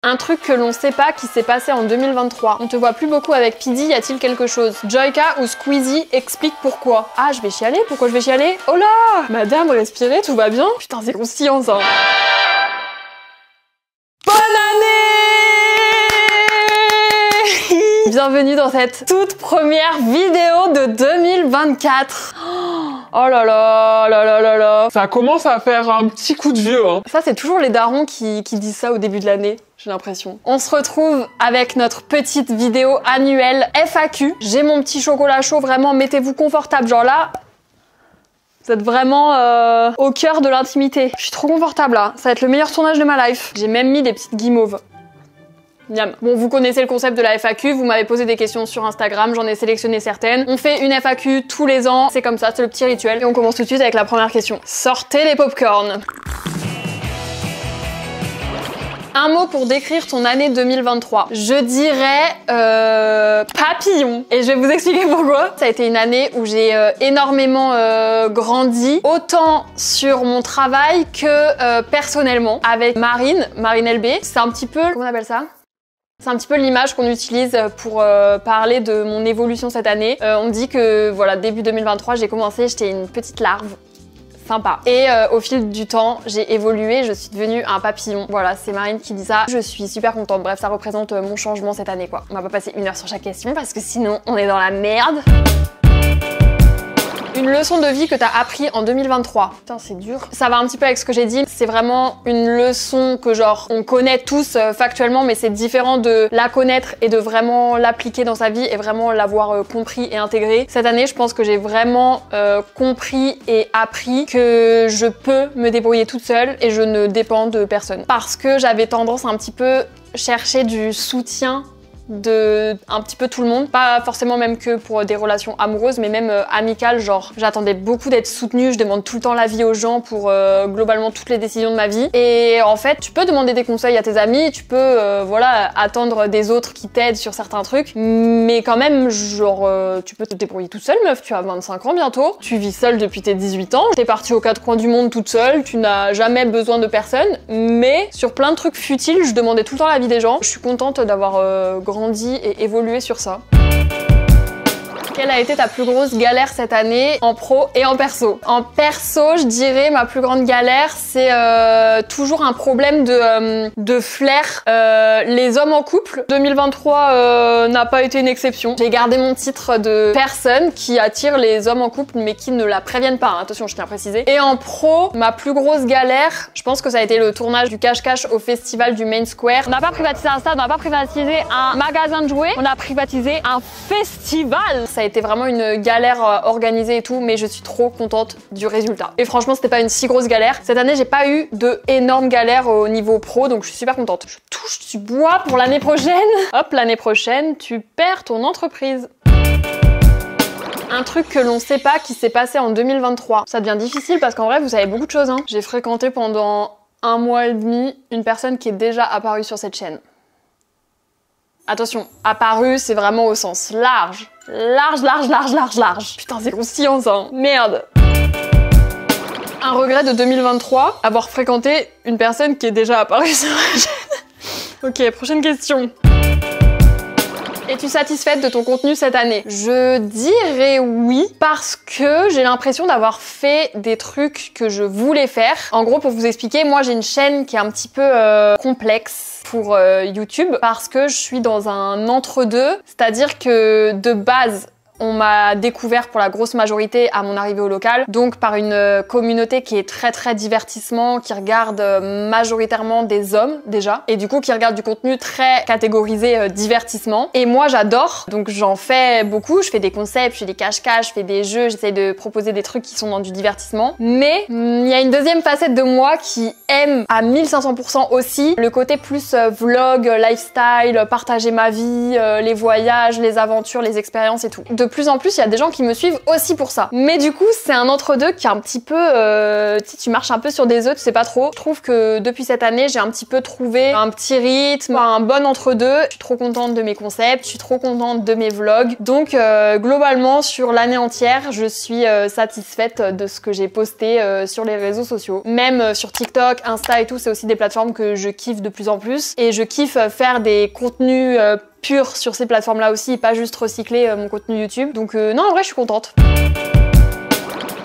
Un truc que l'on sait pas qui s'est passé en 2023. On te voit plus beaucoup avec Pidi, y a-t-il quelque chose? Joyka ou Squeezie explique pourquoi. Ah, je vais chialer? Pourquoi je vais chialer? Oh là! Madame, respirez, tout va bien? Putain, c'est croustillant ça. Bonne année! Bienvenue dans cette toute première vidéo de 2024. Oh là là, là là là là. Ça commence à faire un petit coup de vieux, hein. Ça, c'est toujours les darons qui disent ça au début de l'année, j'ai l'impression. On se retrouve avec notre petite vidéo annuelle FAQ. J'ai mon petit chocolat chaud, vraiment, mettez-vous confortable. Genre là, vous êtes vraiment au cœur de l'intimité. Je suis trop confortable là, ça va être le meilleur tournage de ma life. J'ai même mis des petites guimauves. Miam. Bon, vous connaissez le concept de la FAQ, vous m'avez posé des questions sur Instagram, j'en ai sélectionné certaines. On fait une FAQ tous les ans, c'est comme ça, c'est le petit rituel. Et on commence tout de suite avec la première question. Sortez les popcorn. Un mot pour décrire ton année 2023. Je dirais papillon. Et je vais vous expliquer pourquoi. Ça a été une année où j'ai énormément grandi, autant sur mon travail que personnellement. Avec Marine LB. C'est un petit peu... Comment on appelle ça ? C'est un petit peu l'image qu'on utilise pour parler de mon évolution cette année. On dit que voilà, début 2023, j'ai commencé, j'étais une petite larve. Sympa. Et au fil du temps, j'ai évolué, je suis devenue un papillon. Voilà, c'est Marine qui dit ça. Je suis super contente. Bref, ça représente mon changement cette année, quoi. On va pas passer 1 heure sur chaque question parce que sinon, on est dans la merde. Une leçon de vie que t'as appris en 2023. Putain, c'est dur. Ça va un petit peu avec ce que j'ai dit. C'est vraiment une leçon que genre, on connaît tous factuellement, mais c'est différent de la connaître et de vraiment l'appliquer dans sa vie et vraiment l'avoir compris et intégré. Cette année, je pense que j'ai vraiment compris et appris que je peux me débrouiller toute seule et je ne dépends de personne. Parce que j'avais tendance à un petit peu chercher du soutien de un petit peu tout le monde, pas forcément même que pour des relations amoureuses mais même amicales, genre j'attendais beaucoup d'être soutenue, je demande tout le temps l'avis aux gens pour globalement toutes les décisions de ma vie et en fait tu peux demander des conseils à tes amis, tu peux voilà attendre des autres qui t'aident sur certains trucs mais quand même genre tu peux te débrouiller toute seule meuf, tu as 25 ans bientôt, tu vis seule depuis tes 18 ans, t'es partie aux 4 coins du monde toute seule, tu n'as jamais besoin de personne mais sur plein de trucs futiles je demandais tout le temps l'avis des gens, je suis contente d'avoir grandi et évoluer sur ça. Quelle a été ta plus grosse galère cette année en pro et en perso? En perso, je dirais ma plus grande galère, c'est toujours un problème de flair. Les hommes en couple, 2023 n'a pas été une exception. J'ai gardé mon titre de personne qui attire les hommes en couple mais qui ne la préviennent pas. Hein. Attention, je tiens à préciser. Et en pro, ma plus grosse galère, je pense que ça a été le tournage du cache-cache au festival du Main Square. On n'a pas privatisé un stade, on n'a pas privatisé un magasin de jouets, on a privatisé un festival. Ça a été vraiment une galère organisée et tout, mais je suis trop contente du résultat. Et franchement, c'était pas une si grosse galère. Cette année, j'ai pas eu de énormes galères au niveau pro, donc je suis super contente. Je touche du bois pour l'année prochaine. Hop, l'année prochaine, tu perds ton entreprise. Un truc que l'on sait pas qui s'est passé en 2023. Ça devient difficile parce qu'en vrai, vous savez beaucoup de choses. Hein. J'ai fréquenté pendant 1 mois et demi une personne qui est déjà apparue sur cette chaîne. Attention, apparu, c'est vraiment au sens large. Large, large, large, large, large. Putain, c'est croustillant ça. Merde. Un regret de 2023, avoir fréquenté une personne qui est déjà apparue sur la chaîne. Ok, prochaine question. Es-tu satisfaite de ton contenu cette année? Je dirais oui, parce que j'ai l'impression d'avoir fait des trucs que je voulais faire. En gros, pour vous expliquer, moi j'ai une chaîne qui est un petit peu complexe pour YouTube, parce que je suis dans un entre-deux, c'est-à-dire que de base, on m'a découvert pour la grosse majorité à mon arrivée au local, donc par une communauté qui est très divertissement, qui regarde majoritairement des hommes déjà, et du coup qui regarde du contenu très catégorisé divertissement. Et moi j'adore, donc j'en fais beaucoup, je fais des concepts, je fais des cache-cache, je fais des jeux, j'essaye de proposer des trucs qui sont dans du divertissement. Mais il y a une deuxième facette de moi qui aime à 1500% aussi le côté plus vlog, lifestyle, partager ma vie, les voyages, les aventures, les expériences et tout. De plus en plus, il y a des gens qui me suivent aussi pour ça. Mais du coup, c'est un entre-deux qui est un petit peu... tu marches un peu sur des œufs, tu sais pas trop. Je trouve que depuis cette année, j'ai un petit peu trouvé un petit rythme, un bon entre-deux. Je suis trop contente de mes concepts, je suis trop contente de mes vlogs. Donc globalement, sur l'année entière, je suis satisfaite de ce que j'ai posté sur les réseaux sociaux. Même sur TikTok, Insta et tout, c'est aussi des plateformes que je kiffe de plus en plus. Et je kiffe faire des contenus purs sur ces plateformes-là aussi, pas juste recycler mon contenu YouTube. Donc non, en vrai, je suis contente.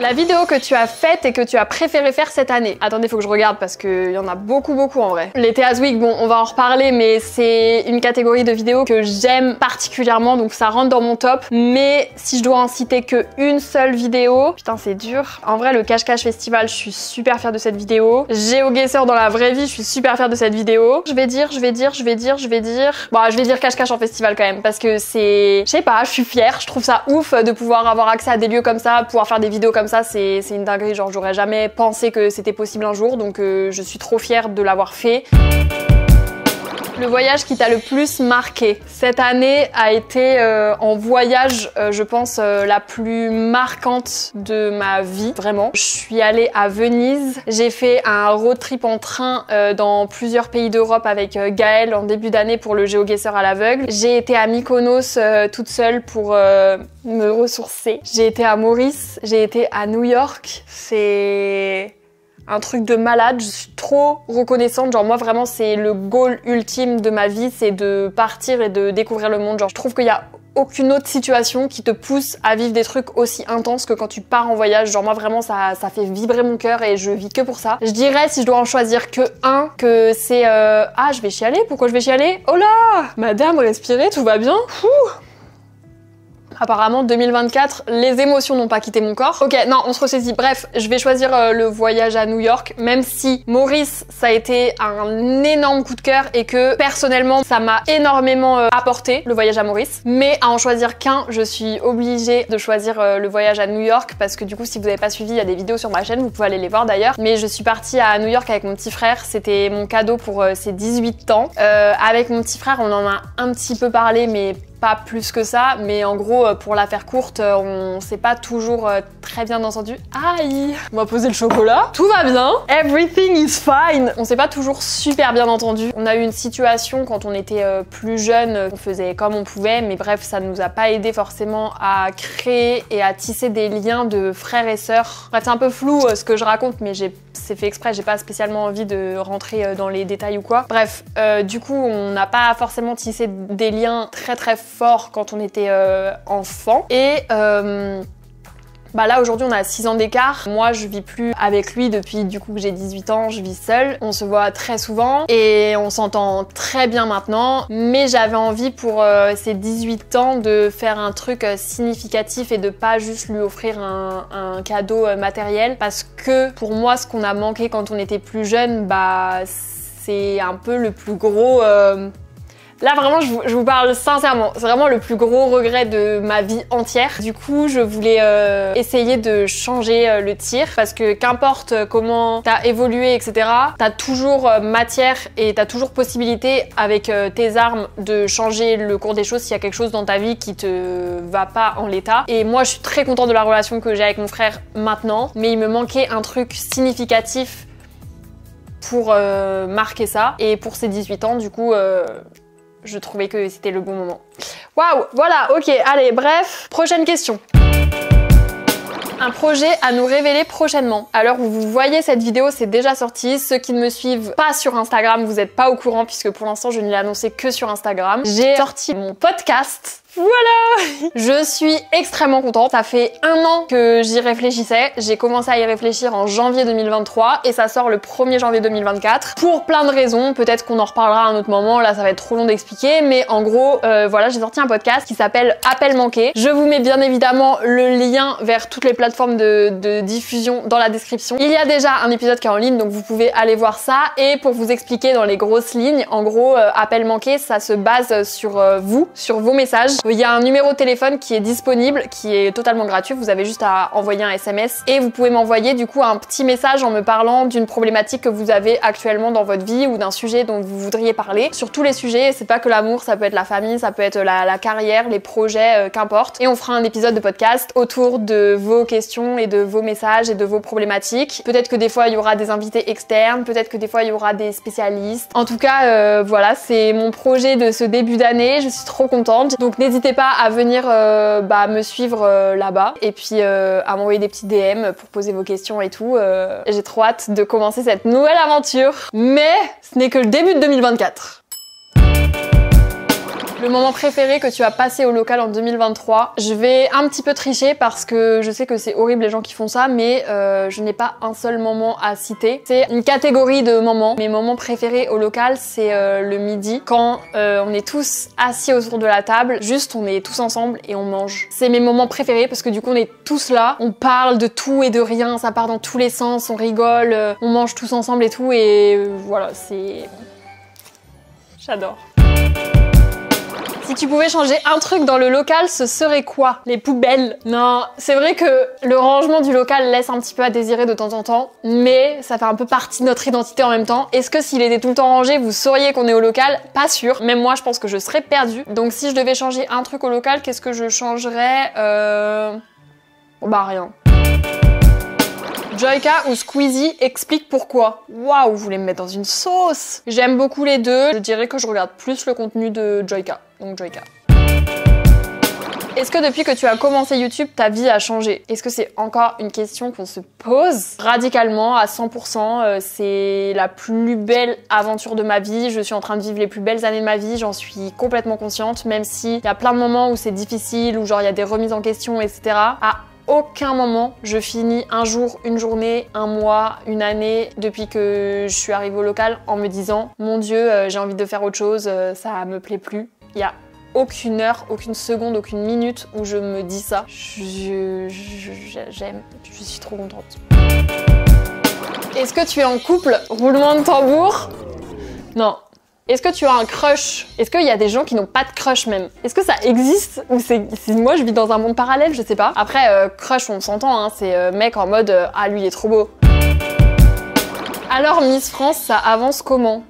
La vidéo que tu as faite et que tu as préféré faire cette année. Attendez, faut que je regarde parce qu'il y en a beaucoup en vrai. Les Teas Week, bon, on va en reparler, mais c'est une catégorie de vidéos que j'aime particulièrement, donc ça rentre dans mon top. Mais si je dois en citer que une seule vidéo, putain, c'est dur. En vrai, le Cache-Cache Festival, je suis super fière de cette vidéo. GeoGuessr dans la vraie vie, je suis super fière de cette vidéo. Je vais dire... Bon, je vais dire Cache-Cache en festival quand même, parce que c'est... Je sais pas, je suis fière, je trouve ça ouf de pouvoir avoir accès à des lieux comme ça, pouvoir faire des vidéos comme ça, c'est une dinguerie, genre j'aurais jamais pensé que c'était possible un jour, donc je suis trop fière de l'avoir fait. Le voyage qui t'a le plus marqué cette année a été en voyage, je pense, la plus marquante de ma vie, vraiment. Je suis allée à Venise, j'ai fait un road trip en train dans plusieurs pays d'Europe avec Gaël en début d'année pour le GeoGuessr à l'aveugle. J'ai été à Mykonos toute seule pour me ressourcer. J'ai été à Maurice, j'ai été à New York, c'est... un truc de malade, je suis trop reconnaissante, genre moi vraiment c'est le goal ultime de ma vie, c'est de partir et de découvrir le monde, genre je trouve qu'il y a aucune autre situation qui te pousse à vivre des trucs aussi intenses que quand tu pars en voyage, genre moi vraiment ça fait vibrer mon cœur et je vis que pour ça. Je dirais si je dois en choisir que un, que c'est ah je vais chialer, pourquoi je vais chialer? Oh là madame, respirez, tout va bien. Apparemment 2024, les émotions n'ont pas quitté mon corps. Ok, non, on se ressaisit. Bref, je vais choisir le voyage à New York, même si Maurice, ça a été un énorme coup de cœur et que personnellement, ça m'a énormément apporté, le voyage à Maurice. Mais à en choisir qu'un, je suis obligée de choisir le voyage à New York parce que du coup, si vous n'avez pas suivi, il y a des vidéos sur ma chaîne, vous pouvez aller les voir d'ailleurs. Mais je suis partie à New York avec mon petit frère, c'était mon cadeau pour ses 18 ans. Avec mon petit frère, on en a un petit peu parlé, mais pas plus que ça, mais en gros, pour la faire courte, on s'est pas toujours très bien entendu. Aïe! On va poser le chocolat. Tout va bien. Everything is fine. On s'est pas toujours super bien entendu. On a eu une situation quand on était plus jeune, on faisait comme on pouvait, mais bref, ça nous a pas aidé forcément à créer et à tisser des liens de frères et sœurs. Bref, c'est un peu flou ce que je raconte, mais c'est fait exprès, j'ai pas spécialement envie de rentrer dans les détails ou quoi. Bref, du coup, on n'a pas forcément tissé des liens très fort quand on était enfant et bah là aujourd'hui on a 6 ans d'écart. Moi je vis plus avec lui depuis du coup que j'ai 18 ans, je vis seule. On se voit très souvent et on s'entend très bien maintenant. Mais j'avais envie pour ses 18 ans de faire un truc significatif et de pas juste lui offrir un cadeau matériel. Parce que pour moi ce qu'on a manqué quand on était plus jeune, bah c'est un peu le plus gros... Là vraiment je vous parle sincèrement, c'est vraiment le plus gros regret de ma vie entière. Du coup je voulais essayer de changer le tir parce que qu'importe comment t'as évolué etc, t'as toujours matière et t'as toujours possibilité avec tes armes de changer le cours des choses s'il y a quelque chose dans ta vie qui te va pas en l'état. Et moi je suis très contente de la relation que j'ai avec mon frère maintenant, mais il me manquait un truc significatif pour marquer ça. Et pour ses 18 ans du coup... je trouvais que c'était le bon moment. Waouh, voilà, ok, allez, bref. Prochaine question. Un projet à nous révéler prochainement. À l'heure où vous voyez cette vidéo, c'est déjà sorti. Ceux qui ne me suivent pas sur Instagram, vous n'êtes pas au courant puisque pour l'instant, je ne l'ai annoncé que sur Instagram. J'ai sorti mon podcast. Voilà! Je suis extrêmement contente. Ça fait 1 an que j'y réfléchissais. J'ai commencé à y réfléchir en janvier 2023 et ça sort le 1er janvier 2024. Pour plein de raisons, peut-être qu'on en reparlera à un autre moment, là ça va être trop long d'expliquer, mais en gros, voilà, j'ai sorti un podcast qui s'appelle Appel manqué. Je vous mets bien évidemment le lien vers toutes les plateformes de diffusion dans la description. Il y a déjà un épisode qui est en ligne, donc vous pouvez aller voir ça. Et pour vous expliquer dans les grosses lignes, en gros, Appel manqué, ça se base sur vous, sur vos messages. Il y a un numéro de téléphone qui est disponible, qui est totalement gratuit. Vous avez juste à envoyer un SMS et vous pouvez m'envoyer du coup un petit message en me parlant d'une problématique que vous avez actuellement dans votre vie ou d'un sujet dont vous voudriez parler. Sur tous les sujets, c'est pas que l'amour, ça peut être la famille, ça peut être la carrière, les projets, qu'importe. Et on fera un épisode de podcast autour de vos questions et de vos messages et de vos problématiques. Peut-être que des fois il y aura des invités externes, peut-être que des fois il y aura des spécialistes. En tout cas, voilà, c'est mon projet de ce début d'année. Je suis trop contente. Donc n'hésitez pas à venir me suivre là-bas et puis à m'envoyer des petits DM pour poser vos questions et tout. J'ai trop hâte de commencer cette nouvelle aventure. Mais ce n'est que le début de 2024. Le moment préféré que tu as passé au local en 2023, je vais un petit peu tricher parce que je sais que c'est horrible les gens qui font ça, mais je n'ai pas un seul moment à citer. C'est une catégorie de moments. Mes moments préférés au local, c'est le midi, quand on est tous assis autour de la table, juste on est tous ensemble et on mange. C'est mes moments préférés parce que du coup on est tous là, on parle de tout et de rien, ça part dans tous les sens, on rigole, on mange tous ensemble et tout et voilà, c'est... J'adore. Si tu pouvais changer un truc dans le local, ce serait quoi? Les poubelles. Non, c'est vrai que le rangement du local laisse un petit peu à désirer de temps en temps, mais ça fait un peu partie de notre identité en même temps. Est-ce que s'il était tout le temps rangé, vous sauriez qu'on est au local? Pas sûr. Même moi, je pense que je serais perdue. Donc si je devais changer un truc au local, qu'est-ce que je changerais? Bah rien. Joyka ou Squeezie, explique pourquoi. Waouh, vous voulez me mettre dans une sauce. J'aime beaucoup les deux. Je dirais que je regarde plus le contenu de Joyka. Donc Joyka. Est-ce que depuis que tu as commencé YouTube, ta vie a changé? Est-ce que c'est encore une question qu'on se pose? Radicalement, à 100%, c'est la plus belle aventure de ma vie. Je suis en train de vivre les plus belles années de ma vie, j'en suis complètement consciente, même s'il y a plein de moments où c'est difficile, où genre il y a des remises en question, etc. À aucun moment je finis un jour, une journée, un mois, une année depuis que je suis arrivée au local en me disant mon Dieu, j'ai envie de faire autre chose, ça me plaît plus. Il y a aucune heure, aucune seconde, aucune minute où je me dis ça. J'aime, je suis trop contente. Est-ce que tu es en couple? Roulement de tambour. Non. Est-ce que tu as un crush? Est-ce qu'il y a des gens qui n'ont pas de crush même? Est-ce que ça existe? Ou c'est moi je vis dans un monde parallèle? Je sais pas. Après, crush on s'entend, hein, c'est mec en mode ah lui il est trop beau. Alors Miss France, ça avance comment?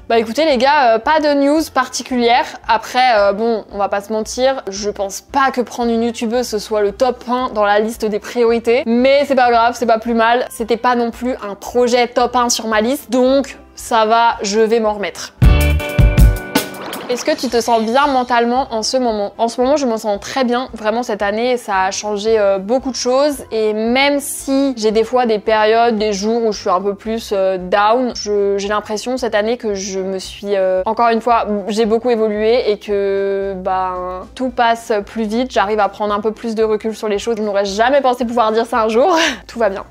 Bah écoutez les gars, pas de news particulière. Après, bon, on va pas se mentir, je pense pas que prendre une youtubeuse ce soit le top 1 dans la liste des priorités. Mais c'est pas grave, c'est pas plus mal. C'était pas non plus un projet top 1 sur ma liste, donc ça va, je vais m'en remettre. Est-ce que tu te sens bien mentalement en ce moment? En ce moment, je me sens très bien. Vraiment, cette année, ça a changé beaucoup de choses. Et même si j'ai des fois des périodes, des jours où je suis un peu plus down, j'ai l'impression cette année que je me suis... encore une fois, j'ai beaucoup évolué et que tout passe plus vite. J'arrive à prendre un peu plus de recul sur les choses. Je n'aurais jamais pensé pouvoir dire ça un jour. Tout va bien.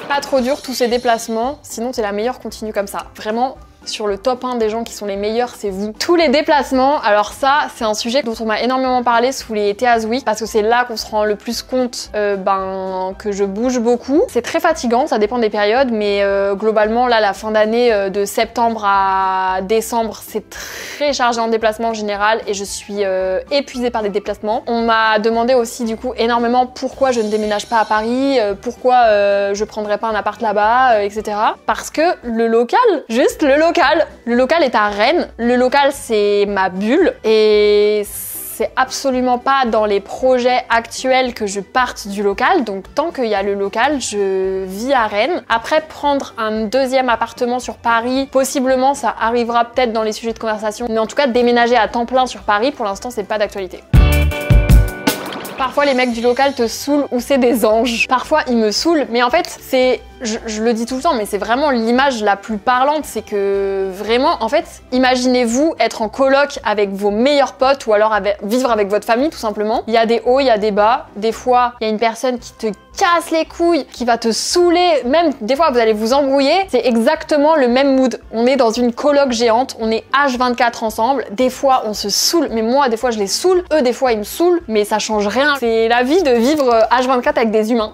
Pas trop dur tous ces déplacements, sinon t'es la meilleure, continue comme ça. Vraiment, sur le top 1 des gens qui sont les meilleurs, c'est vous. Tous les déplacements, alors ça, c'est un sujet dont on m'a énormément parlé sous les TAS Week, parce que c'est là qu'on se rend le plus compte que je bouge beaucoup. C'est très fatigant, ça dépend des périodes, mais globalement, là, la fin d'année, de septembre à décembre, c'est très chargé en déplacement en général, et je suis épuisée par les déplacements. On m'a demandé aussi, du coup, énormément pourquoi je ne déménage pas à Paris, pourquoi je prendrais pas un appart là-bas, etc. Parce que le local, juste le local est à Rennes. Le local, c'est ma bulle et c'est absolument pas dans les projets actuels que je parte du local. Donc tant qu'il y a le local, je vis à Rennes. Après, prendre un deuxième appartement sur Paris, possiblement, ça arrivera peut-être dans les sujets de conversation. Mais en tout cas, déménager à temps plein sur Paris, pour l'instant, c'est pas d'actualité. Parfois, les mecs du local te saoulent ou c'est des anges. Parfois, ils me saoulent, mais en fait, c'est... Je le dis tout le temps, mais c'est vraiment l'image la plus parlante, c'est que vraiment, en fait, imaginez-vous être en coloc avec vos meilleurs potes ou alors vivre avec votre famille, tout simplement. Il y a des hauts, il y a des bas. Des fois, il y a une personne qui te casse les couilles, qui va te saouler. Même, des fois, vous allez vous embrouiller. C'est exactement le même mood. On est dans une coloc géante, on est H24 ensemble. Des fois, on se saoule, mais moi, des fois, je les saoule. Eux, des fois, ils me saoulent, mais ça change rien. C'est la vie de vivre H24 avec des humains.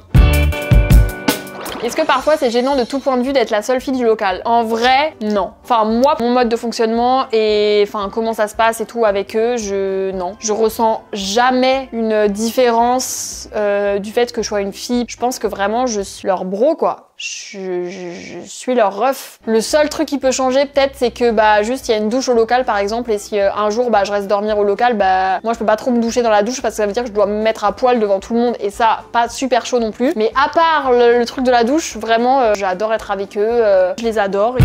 Est-ce que parfois c'est gênant de tout point de vue d'être la seule fille du local? En vrai, non. Enfin, moi, mon mode de fonctionnement et enfin comment ça se passe et tout avec eux, non. Je ressens jamais une différence du fait que je sois une fille. Je pense que vraiment je suis leur bro quoi. Je suis leur ref. Le seul truc qui peut changer peut-être c'est que bah juste il y a une douche au local par exemple et si un jour bah je reste dormir au local, bah moi je peux pas trop me doucher dans la douche parce que ça veut dire que je dois me mettre à poil devant tout le monde et ça pas super chaud non plus. Mais à part le truc de la douche, vraiment j'adore être avec eux, je les adore.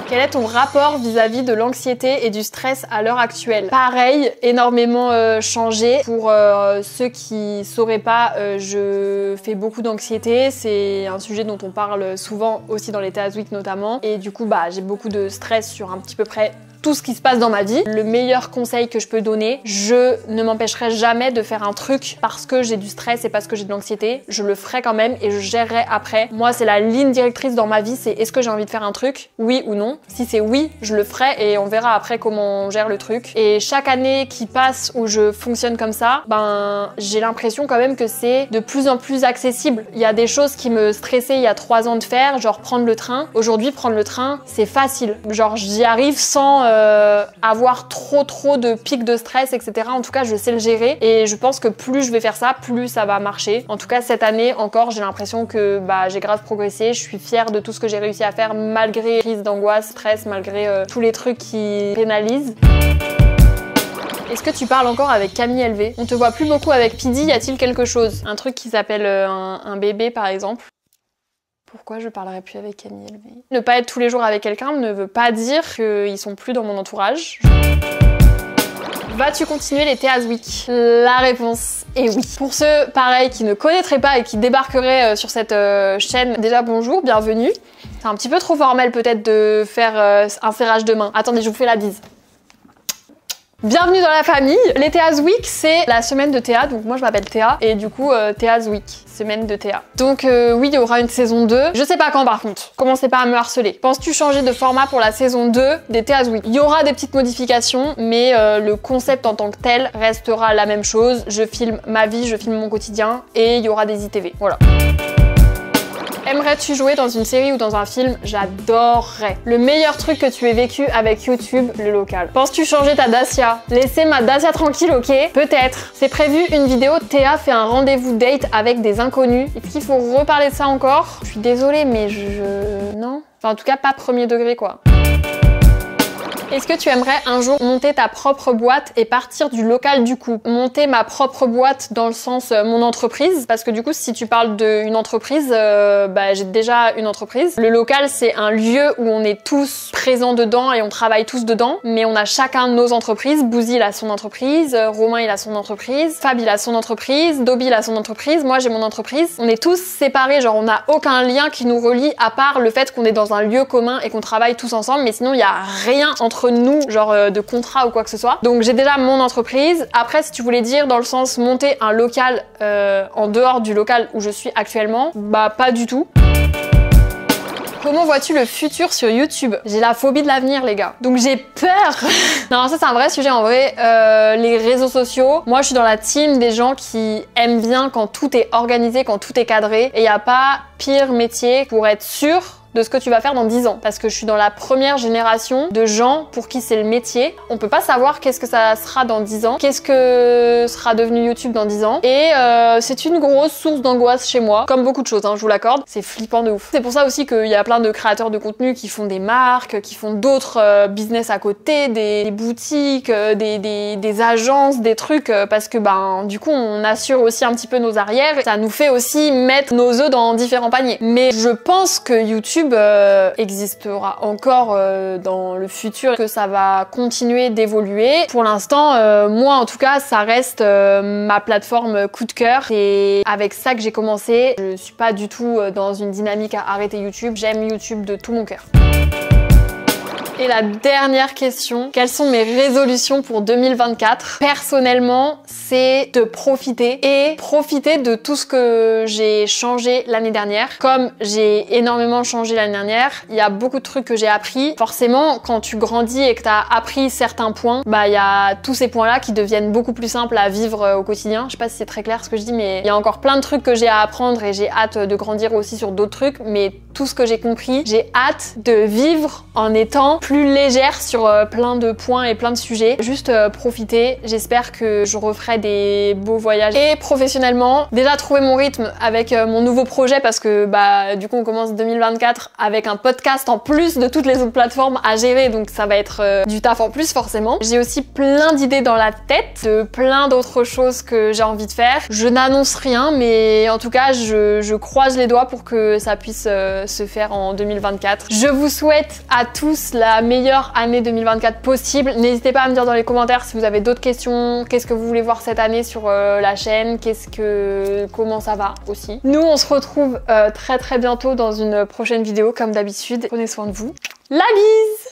Quel est ton rapport vis-à-vis de l'anxiété et du stress à l'heure actuelle? Pareil, énormément changé. Pour ceux qui sauraient pas, je fais beaucoup d'anxiété. C'est un sujet dont on parle souvent aussi dans les Théas Week notamment. Et du coup, bah, j'ai beaucoup de stress sur un petit peu près tout ce qui se passe dans ma vie. Le meilleur conseil que je peux donner, je ne m'empêcherai jamais de faire un truc parce que j'ai du stress et parce que j'ai de l'anxiété. Je le ferai quand même et je gérerai après. Moi, c'est la ligne directrice dans ma vie, c'est est-ce que j'ai envie de faire un truc? Oui ou non? Si c'est oui, je le ferai et on verra après comment on gère le truc. Et chaque année qui passe où je fonctionne comme ça, ben, j'ai l'impression quand même que c'est de plus en plus accessible. Il y a des choses qui me stressaient il y a 3 ans de faire, genre prendre le train. Aujourd'hui, prendre le train, c'est facile. Genre, j'y arrive sans avoir trop de pics de stress, etc. En tout cas, je sais le gérer et je pense que plus je vais faire ça, plus ça va marcher. En tout cas, cette année encore, j'ai l'impression que bah, j'ai grave progressé. Je suis fière de tout ce que j'ai réussi à faire malgré crise d'angoisse, stress, malgré tous les trucs qui pénalisent. Est-ce que tu parles encore avec Camille LV? On te voit plus beaucoup avec Pidi, y a-t-il quelque chose? Un truc qui s'appelle un bébé par exemple? Pourquoi je parlerai plus avec Camille LV? Ne pas être tous les jours avec quelqu'un ne veut pas dire qu'ils sont plus dans mon entourage. Vas-tu continuer les Théas Week? La réponse est oui. Pour ceux, pareil, qui ne connaîtraient pas et qui débarqueraient sur cette chaîne, déjà bonjour, bienvenue. C'est un petit peu trop formel peut-être de faire un serrage de main. Attendez, je vous fais la bise. Bienvenue dans la famille. Les Théas Week, c'est la semaine de Théa, donc moi je m'appelle Théa, et du coup Théas Week, semaine de Théa. Donc oui, il y aura une saison 2. Je sais pas quand par contre, commencez pas à me harceler. Penses-tu changer de format pour la saison 2 des Théas Week? Il y aura des petites modifications, mais le concept en tant que tel restera la même chose. Je filme ma vie, je filme mon quotidien, et il y aura des ITV, voilà. Aimerais-tu jouer dans une série ou dans un film? J'adorerais. Le meilleur truc que tu aies vécu avec YouTube, le local. Penses-tu changer ta Dacia? Laissez ma Dacia tranquille, ok? Peut-être. C'est prévu une vidéo, Théa fait un rendez-vous date avec des inconnus. Est-ce qu'il faut reparler de ça encore? Je suis désolée, mais non. Enfin, en tout cas, pas premier degré, quoi. Est-ce que tu aimerais un jour monter ta propre boîte et partir du local du coup? Monter ma propre boîte dans le sens mon entreprise, parce que du coup si tu parles d'une entreprise, bah, j'ai déjà une entreprise. Le local c'est un lieu où on est tous présents dedans et on travaille tous dedans, mais on a chacun nos entreprises. Bouzy il a son entreprise, Romain il a son entreprise, Fab il a son entreprise, Dobby il a son entreprise, moi j'ai mon entreprise. On est tous séparés, genre on n'a aucun lien qui nous relie à part le fait qu'on est dans un lieu commun et qu'on travaille tous ensemble, mais sinon il y a rien entre nous, genre de contrat ou quoi que ce soit. Donc j'ai déjà mon entreprise. Après, si tu voulais dire dans le sens monter un local en dehors du local où je suis actuellement, bah pas du tout. Comment vois-tu le futur sur YouTube? J'ai la phobie de l'avenir, les gars. Donc j'ai peur. Non, ça c'est un vrai sujet en vrai. Les réseaux sociaux, moi je suis dans la team des gens qui aiment bien quand tout est organisé, quand tout est cadré. Et il n'y a pas pire métier pour être sûr de ce que tu vas faire dans 10 ans. Parce que je suis dans la première génération de gens pour qui c'est le métier. On peut pas savoir qu'est-ce que ça sera dans 10 ans, qu'est-ce que sera devenu YouTube dans 10 ans. Et c'est une grosse source d'angoisse chez moi, comme beaucoup de choses, hein, je vous l'accorde. C'est flippant de ouf. C'est pour ça aussi qu'il y a plein de créateurs de contenu qui font des marques, qui font d'autres business à côté, des boutiques, des agences, des trucs, parce que ben du coup on assure aussi un petit peu nos arrières. Ça nous fait aussi mettre nos œufs dans différents paniers. Mais je pense que YouTube existera encore dans le futur, que ça va continuer d'évoluer. Pour l'instant, moi en tout cas, ça reste ma plateforme coup de cœur. C'est avec ça que j'ai commencé. Je suis pas du tout dans une dynamique à arrêter YouTube. J'aime YouTube de tout mon cœur. Et la dernière question, quelles sont mes résolutions pour 2024? Personnellement, c'est de profiter de tout ce que j'ai changé l'année dernière. Comme j'ai énormément changé l'année dernière, il y a beaucoup de trucs que j'ai appris. Forcément, quand tu grandis et que tu as appris certains points, bah il y a tous ces points-là qui deviennent beaucoup plus simples à vivre au quotidien. Je sais pas si c'est très clair ce que je dis, mais il y a encore plein de trucs que j'ai à apprendre et j'ai hâte de grandir aussi sur d'autres trucs. Mais tout ce que j'ai compris, j'ai hâte de vivre en étant plus légère sur plein de points et plein de sujets. Juste profiter. J'espère que je referai des beaux voyages. Et professionnellement, déjà trouver mon rythme avec mon nouveau projet parce que bah du coup on commence 2024 avec un podcast en plus de toutes les autres plateformes à gérer, donc ça va être du taf en plus forcément. J'ai aussi plein d'idées dans la tête de plein d'autres choses que j'ai envie de faire. Je n'annonce rien, mais en tout cas je croise les doigts pour que ça puisse se faire en 2024. Je vous souhaite à tous la meilleure année 2024 possible. N'hésitez pas à me dire dans les commentaires si vous avez d'autres questions, qu'est-ce que vous voulez voir cette année sur la chaîne, comment ça va aussi. Nous on se retrouve très bientôt dans une prochaine vidéo comme d'habitude. Prenez soin de vous. La bise!